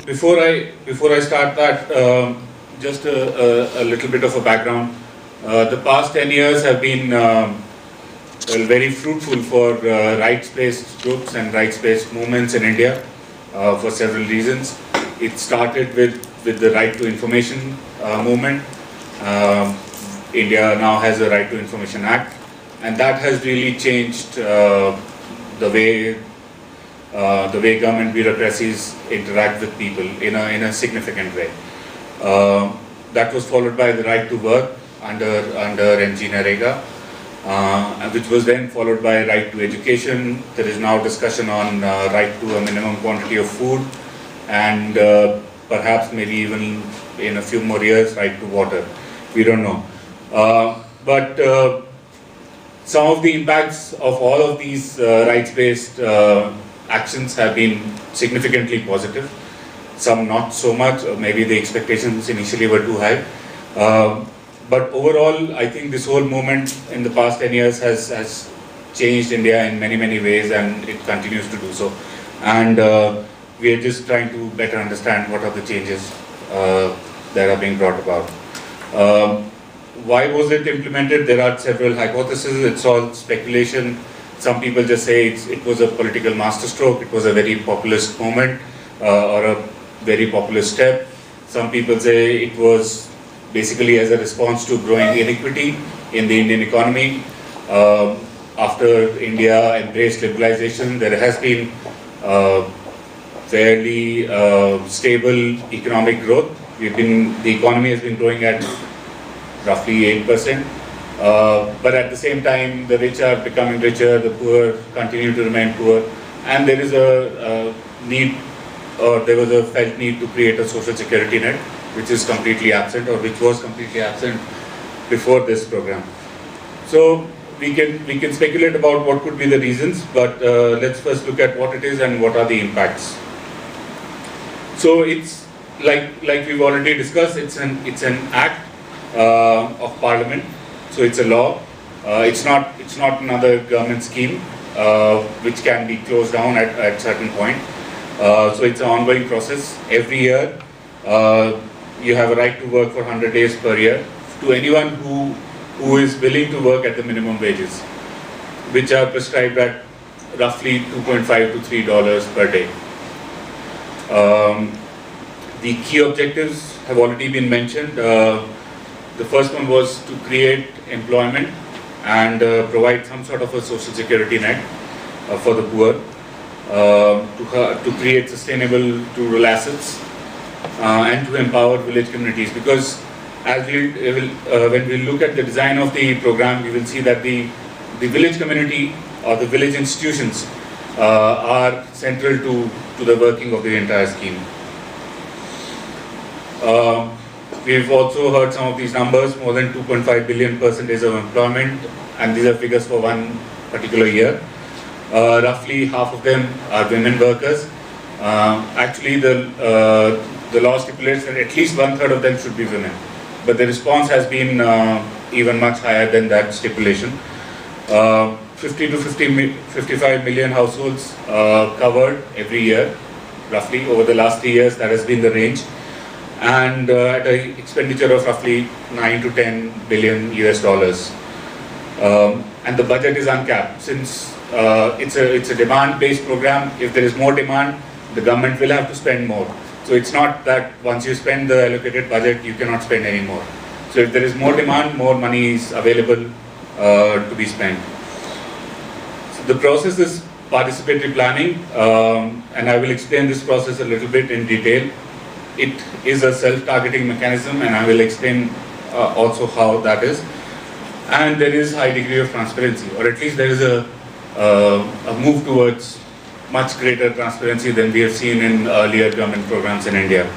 before I start that, just a little bit of a background. The past 10 years have been well, very fruitful for rights-based groups and rights-based movements in India for several reasons. It started with the Right to Information movement. India now has a Right to Information Act, and that has really changed the way government bureaucracies interact with people in a significant way. That was followed by the Right to Work under NG Narega, which was then followed by Right to Education. There is now discussion on right to a minimum quantity of food, and perhaps maybe even in a few more years, right to water. We don't know. But some of the impacts of all of these rights-based actions have been significantly positive. Some not so much, or maybe the expectations initially were too high. But overall, I think this whole movement in the past 10 years has changed India in many, many ways, and it continues to do so. And we are just trying to better understand what are the changes that are being brought about. Why was it implemented? There are several hypotheses. It's all speculation. Some people just say it was a political masterstroke. It was a very populist movement or a very populist step. Some people say it was basically as a response to growing inequity in the Indian economy. After India embraced liberalization, there has been fairly stable economic growth. The economy has been growing at roughly 8%. But at the same time, the rich are becoming richer, the poor continue to remain poor, and there is a need, or there was a felt need to create a social security net, which is completely absent, or which was completely absent before this program. So we can speculate about what could be the reasons, but let's first look at what it is and what are the impacts. So it's like we've already discussed. It's an act of Parliament. So it's a law. It's not another government scheme which can be closed down at certain point. So it's an ongoing process. Every year you have a right to work for 100 days per year to anyone who is willing to work at the minimum wages, which are prescribed at roughly $2.5 to $3 per day. The key objectives have already been mentioned. The first one was to create employment and provide some sort of a social security net for the poor, to create sustainable rural assets, and to empower village communities. Because as when we look at the design of the program, we will see that the village community or the village institutions are central to the working of the entire scheme. We've also heard some of these numbers, more than 2.5 billion percentage of employment, and these are figures for one particular year. Roughly half of them are women workers. Actually, the law stipulates that at least 1/3 of them should be women, but the response has been even much higher than that stipulation. 50 to 55 million households covered every year, roughly over the last 3 years. That has been the range. And at an expenditure of roughly 9 to 10 billion US dollars. And the budget is uncapped. Since it's a demand-based program, if there is more demand, the government will have to spend more. So it's not that once you spend the allocated budget, you cannot spend any more. So if there is more demand, more money is available to be spent. So the process is participatory planning, and I will explain this process a little bit in detail. It is a self-targeting mechanism, and I will explain also how that is. And there is high degree of transparency, or at least there is a move towards much greater transparency than we have seen in earlier government programs in India.